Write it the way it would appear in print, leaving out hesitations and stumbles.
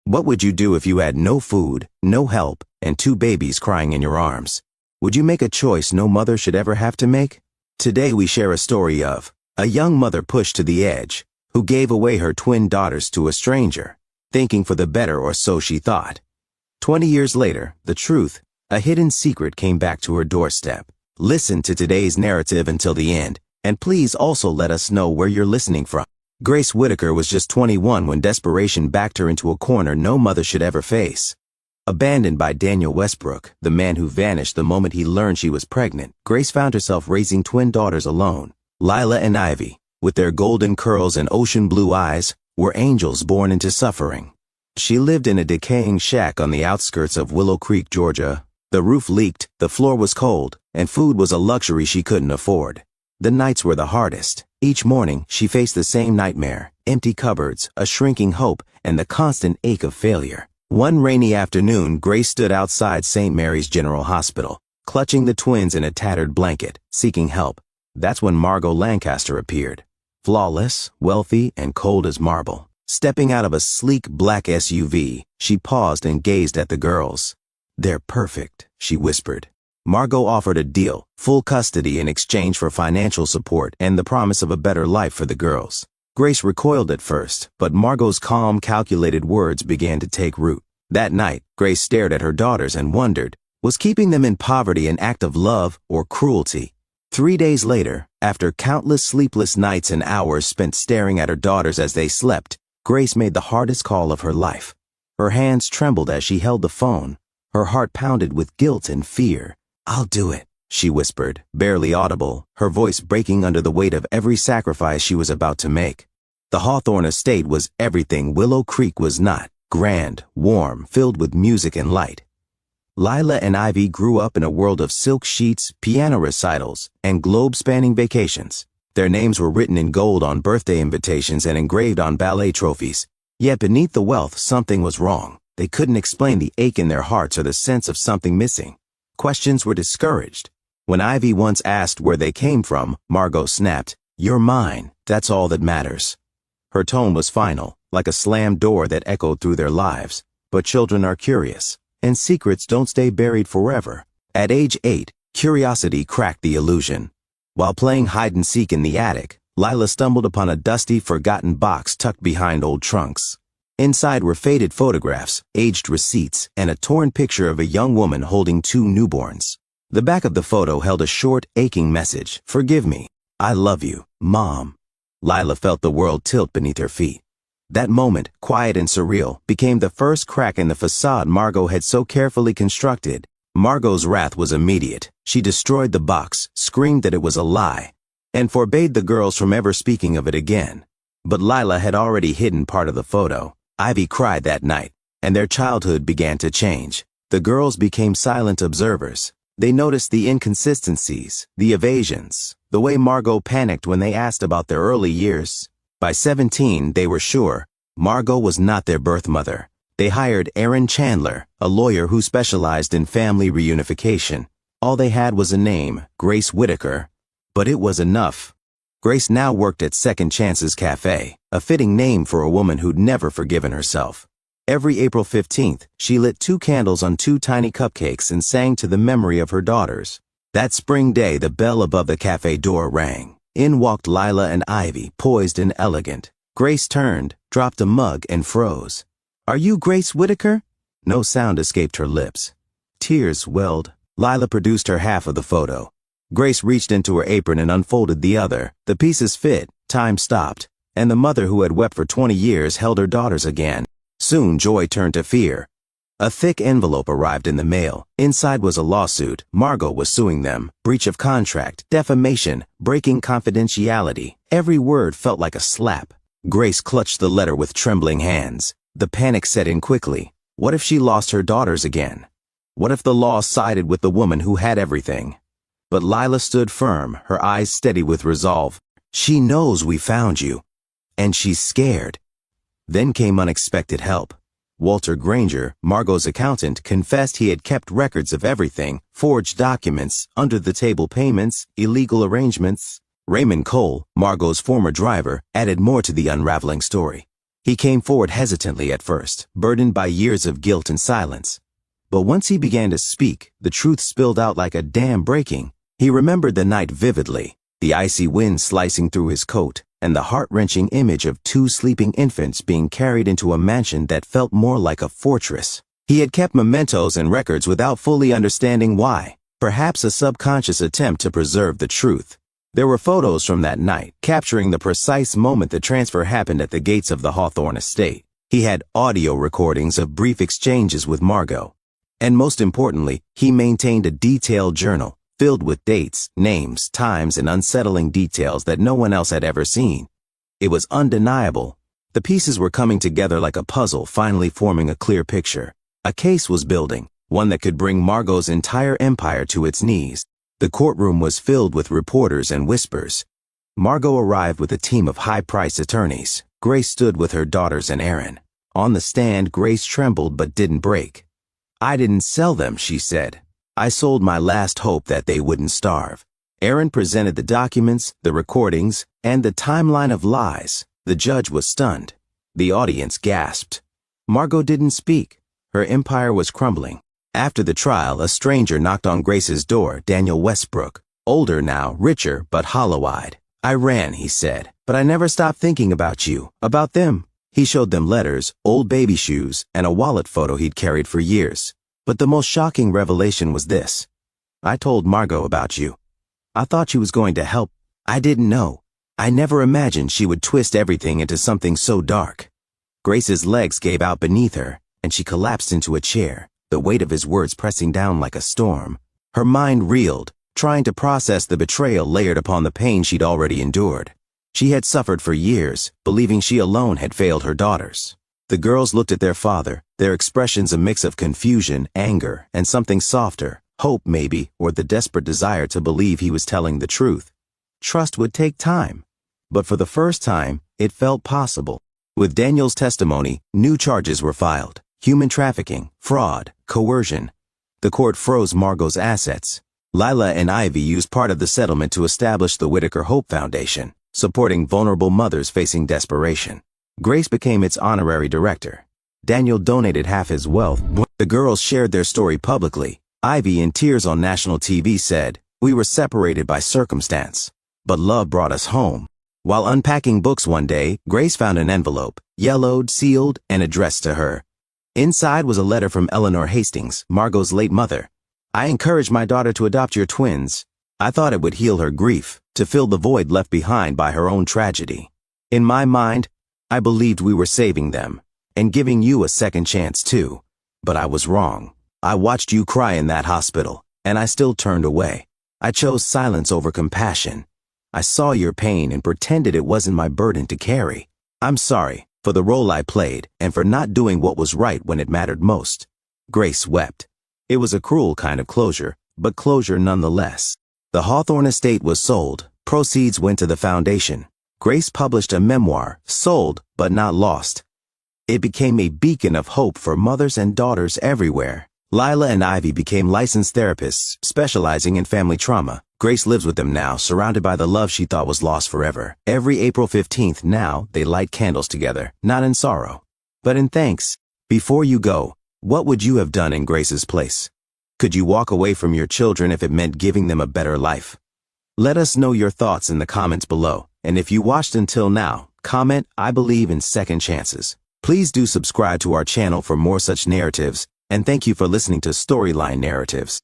What would you do if you had no food, no help, and two babies crying in your arms? Would you make a choice no mother should ever have to make? Today we share a story of a young mother pushed to the edge, who gave away her twin daughters to a stranger, thinking for the better, or so she thought. 20 years later, the truth, a hidden secret, came back to her doorstep. Listen to today's narrative until the end, and please also let us know where you're listening from. Grace Whitaker was just 21 when desperation backed her into a corner no mother should ever face. Abandoned by Daniel Westbrook, the man who vanished the moment he learned she was pregnant, Grace found herself raising twin daughters alone. Laya and Ivy, with their golden curls and ocean blue eyes, were angels born into suffering. She lived in a decaying shack on the outskirts of Willow Creek, Georgia. The roof leaked, the floor was cold, and food was a luxury she couldn't afford. The nights were the hardest. Each morning, she faced the same nightmare: empty cupboards, a shrinking hope, and the constant ache of failure. One rainy afternoon, Grace stood outside St. Mary's General Hospital, clutching the twins in a tattered blanket, seeking help. That's when Margot Lancaster appeared. Flawless, wealthy, and cold as marble. Stepping out of a sleek black SUV, she paused and gazed at the girls. "They're perfect," she whispered. Margot offered a deal: full custody in exchange for financial support and the promise of a better life for the girls. Grace recoiled at first, but Margot's calm, calculated words began to take root. That night, Grace stared at her daughters and wondered, was keeping them in poverty an act of love or cruelty? 3 days later, after countless sleepless nights and hours spent staring at her daughters as they slept, Grace made the hardest call of her life. Her hands trembled as she held the phone. Her heart pounded with guilt and fear. "I'll do it," she whispered, barely audible, her voice breaking under the weight of every sacrifice she was about to make. The Hawthorne estate was everything Willow Creek was not: grand, warm, filled with music and light. Laya and Ivy grew up in a world of silk sheets, piano recitals, and globe-spanning vacations. Their names were written in gold on birthday invitations and engraved on ballet trophies. Yet beneath the wealth, something was wrong. They couldn't explain the ache in their hearts or the sense of something missing. Questions were discouraged. When Ivy once asked where they came from, Margot snapped, "You're mine. That's all that matters." Her tone was final, like a slammed door that echoed through their lives. But children are curious, and secrets don't stay buried forever. At age 8, curiosity cracked the illusion. While playing hide-and-seek in the attic, Lila stumbled upon a dusty, forgotten box tucked behind old trunks. Inside were faded photographs, aged receipts, and a torn picture of a young woman holding 2 newborns. The back of the photo held a short, aching message: "Forgive me. I love you, Mom." Lila felt the world tilt beneath her feet. That moment, quiet and surreal, became the first crack in the facade Margot had so carefully constructed. Margot's wrath was immediate. She destroyed the box, screamed that it was a lie, and forbade the girls from ever speaking of it again. But Lila had already hidden part of the photo. Ivy cried that night, and their childhood began to change. The girls became silent observers. They noticed the inconsistencies, the evasions, the way Margot panicked when they asked about their early years. By 17, they were sure Margot was not their birth mother. They hired Aaron Chandler, a lawyer who specialized in family reunification. All they had was a name, Grace Whitaker. But it was enough. Grace now worked at Second Chances Cafe, a fitting name for a woman who'd never forgiven herself. Every April 15th, she lit 2 candles on 2 tiny cupcakes and sang to the memory of her daughters. That spring day, the bell above the cafe door rang. In walked Laya and Ivy, poised and elegant. Grace turned, dropped a mug, and froze. "Are you Grace Whitaker?" No sound escaped her lips. Tears welled. Lila produced her half of the photo. Grace reached into her apron and unfolded the other. The pieces fit, time stopped, and the mother who had wept for 20 years held her daughters again. Soon joy turned to fear. A thick envelope arrived in the mail. Inside was a lawsuit. Margot was suing them. Breach of contract, defamation, breaking confidentiality. Every word felt like a slap. Grace clutched the letter with trembling hands. The panic set in quickly. What if she lost her daughters again? What if the law sided with the woman who had everything? But Lila stood firm, her eyes steady with resolve. "She knows we found you, and she's scared." Then came unexpected help. Walter Granger, Margot's accountant, confessed he had kept records of everything: forged documents, under-the-table payments, illegal arrangements. Raymond Cole, Margot's former driver, added more to the unraveling story. He came forward hesitantly at first, burdened by years of guilt and silence. But once he began to speak, the truth spilled out like a dam breaking. He remembered the night vividly, the icy wind slicing through his coat, and the heart-wrenching image of 2 sleeping infants being carried into a mansion that felt more like a fortress. He had kept mementos and records without fully understanding why, perhaps a subconscious attempt to preserve the truth. There were photos from that night, capturing the precise moment the transfer happened at the gates of the Hawthorne estate. He had audio recordings of brief exchanges with Margot. And most importantly, he maintained a detailed journal, filled with dates, names, times, and unsettling details that no one else had ever seen. It was undeniable. The pieces were coming together like a puzzle, finally forming a clear picture. A case was building, one that could bring Margot's entire empire to its knees. The courtroom was filled with reporters and whispers. Margot arrived with a team of high-priced attorneys. Grace stood with her daughters and Aaron. On the stand, Grace trembled but didn't break. "I didn't sell them," she said. "I sold my last hope that they wouldn't starve." Aaron presented the documents, the recordings, and the timeline of lies. The judge was stunned. The audience gasped. Margot didn't speak. Her empire was crumbling. After the trial, a stranger knocked on Grace's door, Daniel Westbrook. Older now, richer, but hollow-eyed. "I ran," he said, "but I never stopped thinking about you, about them." He showed them letters, old baby shoes, and a wallet photo he'd carried for years. But the most shocking revelation was this. "I told Margot about you. I thought she was going to help. I didn't know. I never imagined she would twist everything into something so dark." Grace's legs gave out beneath her, and she collapsed into a chair, the weight of his words pressing down like a storm. Her mind reeled, trying to process the betrayal layered upon the pain she'd already endured. She had suffered for years, believing she alone had failed her daughters. The girls looked at their father, their expressions a mix of confusion, anger, and something softer, hope maybe, or the desperate desire to believe he was telling the truth. Trust would take time, but for the first time, it felt possible. With Daniel's testimony, new charges were filed: human trafficking, fraud, coercion. The court froze Margot's assets. Laya and Ivy used part of the settlement to establish the Whitaker Hope Foundation, supporting vulnerable mothers facing desperation. Grace became its honorary director. Daniel donated half his wealth. The girls shared their story publicly. Ivy, in tears on national TV, said, "We were separated by circumstance, but love brought us home." While unpacking books one day, Grace found an envelope, yellowed, sealed, and addressed to her. Inside was a letter from Eleanor Hastings, Margot's late mother. "I encouraged my daughter to adopt your twins. I thought it would heal her grief, to fill the void left behind by her own tragedy. In my mind, I believed we were saving them, and giving you a second chance too. But I was wrong. I watched you cry in that hospital, and I still turned away. I chose silence over compassion. I saw your pain and pretended it wasn't my burden to carry. I'm sorry for the role I played and for not doing what was right when it mattered most." Grace wept. It was a cruel kind of closure, but closure nonetheless. The Hawthorne estate was sold. Proceeds went to the foundation. Grace published a memoir, sold but not lost. It became a beacon of hope for mothers and daughters everywhere. Laya and Ivy became licensed therapists, specializing in family trauma. Grace lives with them now, surrounded by the love she thought was lost forever. Every April 15th now, they light candles together, not in sorrow, but in thanks. Before you go, what would you have done in Grace's place? Could you walk away from your children if it meant giving them a better life? Let us know your thoughts in the comments below. And if you watched until now, comment, "I believe in second chances." Please do subscribe to our channel for more such narratives, and thank you for listening to Storyline Narratives.